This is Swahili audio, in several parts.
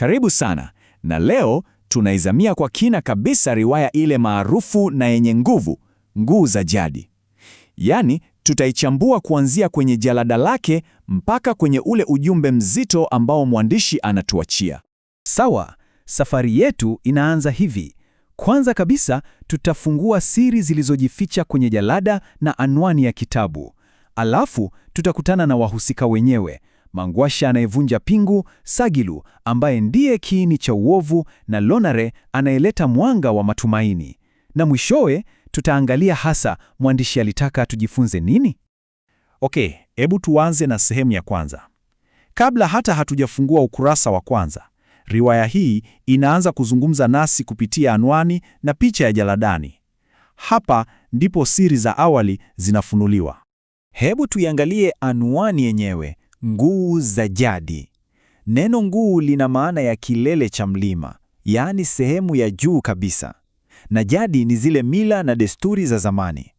Karibu sana, na leo tunaizamia kwa kina kabisa riwaya ile maarufu na yenye nguvu, Nguu za Jadi. Yaani, tutaichambua kuanzia kwenye jalada lake mpaka kwenye ule ujumbe mzito ambao mwandishi anatuachia. Sawa, safari yetu inaanza hivi. Kwanza kabisa, tutafungua siri zilizojificha kwenye jalada na anwani ya kitabu. Alafu, tutakutana na wahusika wenyewe. Mangwasha anayevunja pingu, Sagilu ambaye ndiye kiini cha uovu, na Lonare anayeleta mwanga wa matumaini. Na mwishowe, tutaangalia hasa mwandishi alitaka tujifunze nini? Okay, hebu tuanze na sehemu ya kwanza. Kabla hata hatujafungua ukurasa wa kwanza, riwaya hii inaanza kuzungumza nasi kupitia anwani na picha ya jaladani. Hapa ndipo siri za awali zinafunuliwa. Hebu tuiangalie anwani yenyewe, Nguu za Jadi. Neno nguu lina maana ya kilele cha mlima, yaani sehemu ya juu kabisa. Na jadi ni zile mila na desturi za zamani.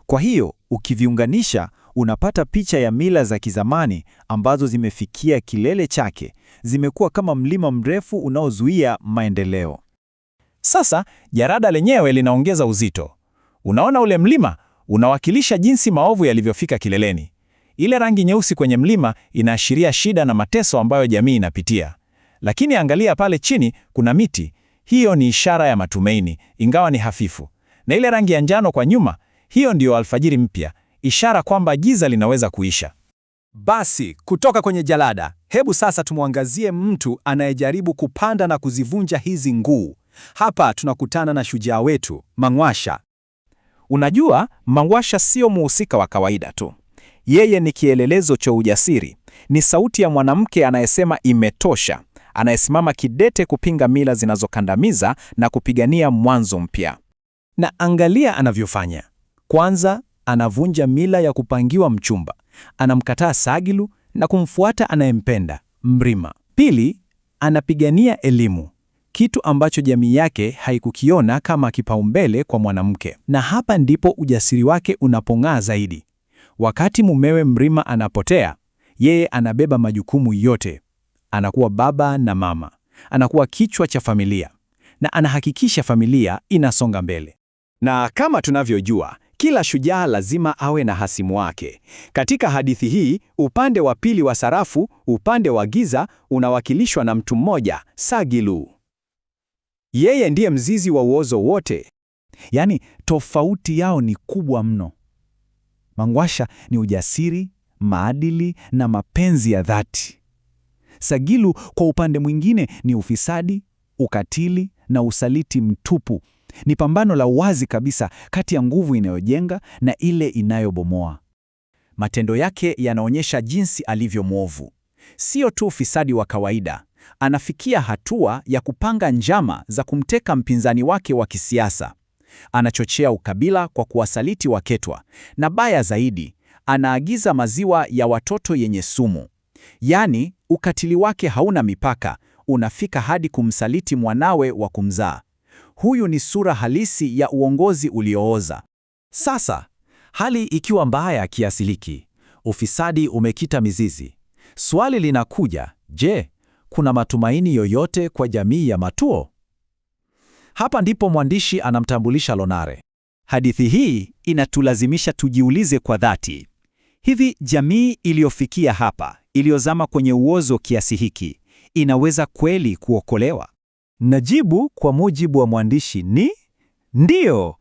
Kwa hiyo, ukiviunganisha, unapata picha ya mila za kizamani ambazo zimefikia kilele chake, zimekuwa kama mlima mrefu unaozuia maendeleo. Sasa, jarada lenyewe linaongeza uzito. Unaona ule mlima? Unawakilisha jinsi maovu yalivyofika kileleni. Ile rangi nyeusi kwenye mlima inaashiria shida na mateso ambayo jamii inapitia. Lakini angalia pale chini kuna miti. Hiyo ni ishara ya matumaini, ingawa ni hafifu. Na ile rangi ya njano kwa nyuma, hiyo ndiyo alfajiri mpya, ishara kwamba giza linaweza kuisha. Basi, kutoka kwenye jalada, hebu sasa tumwangazie mtu anayejaribu kupanda na kuzivunja hizi nguu. Hapa tunakutana na shujaa wetu, Mangwasha. Unajua, Mangwasha sio muhusika wa kawaida tu. Yeye ni kielelezo cha ujasiri. Ni sauti ya mwanamke anayesema imetosha, anayesimama kidete kupinga mila zinazokandamiza na kupigania mwanzo mpya. Na angalia anavyofanya. Kwanza, anavunja mila ya kupangiwa mchumba. Anamkataa Sagilu na kumfuata anayempenda, Mrima. Pili, anapigania elimu, kitu ambacho jamii yake haikukiona kama kipaumbele kwa mwanamke. Na hapa ndipo ujasiri wake unapong'aa zaidi. Wakati mumewe Mrima anapotea, yeye anabeba majukumu yote. Anakuwa baba na mama, anakuwa kichwa cha familia, na anahakikisha familia inasonga mbele. Na kama tunavyojua, kila shujaa lazima awe na hasimu wake. Katika hadithi hii, upande wa pili wa sarafu, upande wa giza, unawakilishwa na mtu mmoja, Sagilu. Yeye ndiye mzizi wa uozo wote. Yaani, tofauti yao ni kubwa mno. Mangwasha ni ujasiri, maadili na mapenzi ya dhati. Sagilu kwa upande mwingine ni ufisadi, ukatili na usaliti mtupu. Ni pambano la wazi kabisa kati ya nguvu inayojenga na ile inayobomoa. Matendo yake yanaonyesha jinsi alivyo mwovu. Sio tu ufisadi wa kawaida, anafikia hatua ya kupanga njama za kumteka mpinzani wake wa kisiasa. Anachochea ukabila kwa kuwasaliti Waketwa, na baya zaidi, anaagiza maziwa ya watoto yenye sumu. Yaani, ukatili wake hauna mipaka, unafika hadi kumsaliti mwanawe wa kumzaa. Huyu ni sura halisi ya uongozi uliooza. Sasa, hali ikiwa mbaya kiasi hiki, ufisadi umekita mizizi. Swali linakuja, je, kuna matumaini yoyote kwa jamii ya Matuo? Hapa ndipo mwandishi anamtambulisha Lonare. Hadithi hii inatulazimisha tujiulize kwa dhati. Hivi jamii iliyofikia hapa, iliyozama kwenye uozo kiasi hiki, inaweza kweli kuokolewa? Na jibu kwa mujibu wa mwandishi ni ndiyo.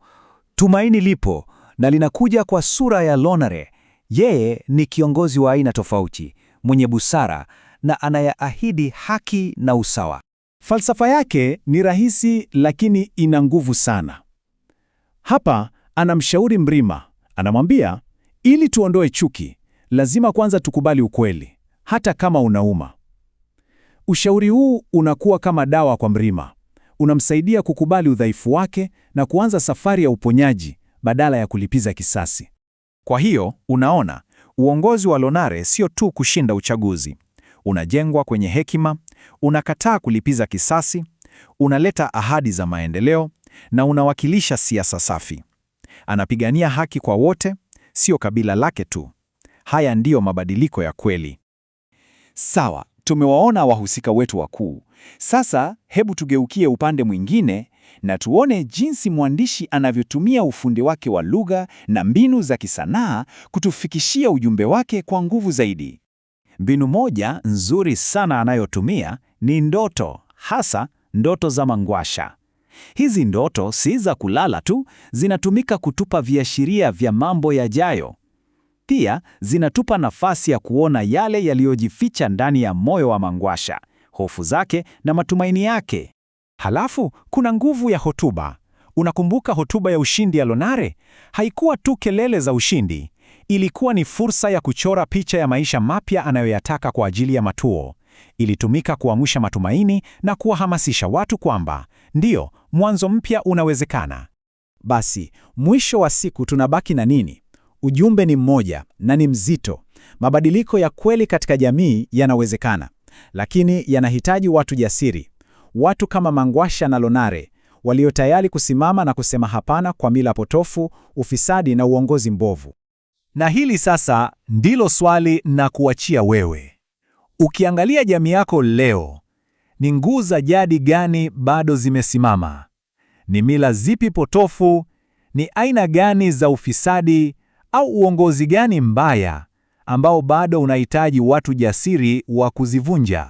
Tumaini lipo, na linakuja kwa sura ya Lonare. Yeye ni kiongozi wa aina tofauti, mwenye busara na anayeahidi haki na usawa. Falsafa yake ni rahisi lakini ina nguvu sana. Hapa anamshauri Mrima, anamwambia, ili tuondoe chuki, lazima kwanza tukubali ukweli, hata kama unauma. Ushauri huu unakuwa kama dawa kwa Mrima. Unamsaidia kukubali udhaifu wake na kuanza safari ya uponyaji badala ya kulipiza kisasi. Kwa hiyo, unaona, uongozi wa Lonare sio tu kushinda uchaguzi. Unajengwa kwenye hekima, unakataa kulipiza kisasi, unaleta ahadi za maendeleo na unawakilisha siasa safi. Anapigania haki kwa wote, sio kabila lake tu. Haya ndiyo mabadiliko ya kweli. Sawa, tumewaona wahusika wetu wakuu, Sasa hebu tugeukie upande mwingine na tuone jinsi mwandishi anavyotumia ufundi wake wa lugha na mbinu za kisanaa kutufikishia ujumbe wake kwa nguvu zaidi. Mbinu moja nzuri sana anayotumia ni ndoto, hasa ndoto za Mangwasha. Hizi ndoto si za kulala tu, zinatumika kutupa viashiria vya mambo yajayo. Pia zinatupa nafasi ya kuona yale yaliyojificha ndani ya moyo wa Mangwasha, hofu zake na matumaini yake. Halafu kuna nguvu ya hotuba. Unakumbuka hotuba ya ushindi ya Lonare? Haikuwa tu kelele za ushindi, ilikuwa ni fursa ya kuchora picha ya maisha mapya anayoyataka kwa ajili ya Matuo. Ilitumika kuamsha matumaini na kuwahamasisha watu kwamba ndiyo, mwanzo mpya unawezekana. Basi, mwisho wa siku tunabaki na nini? Ujumbe ni mmoja na ni mzito. Mabadiliko ya kweli katika jamii yanawezekana, lakini yanahitaji watu jasiri. Watu kama Mangwasha na Lonare, walio tayari kusimama na kusema hapana kwa mila potofu, ufisadi na uongozi mbovu. Na hili sasa ndilo swali na kuachia wewe. Ukiangalia jamii yako leo, ni nguvu za jadi gani bado zimesimama? Ni mila zipi potofu? Ni aina gani za ufisadi au uongozi gani mbaya ambao bado unahitaji watu jasiri wa kuzivunja?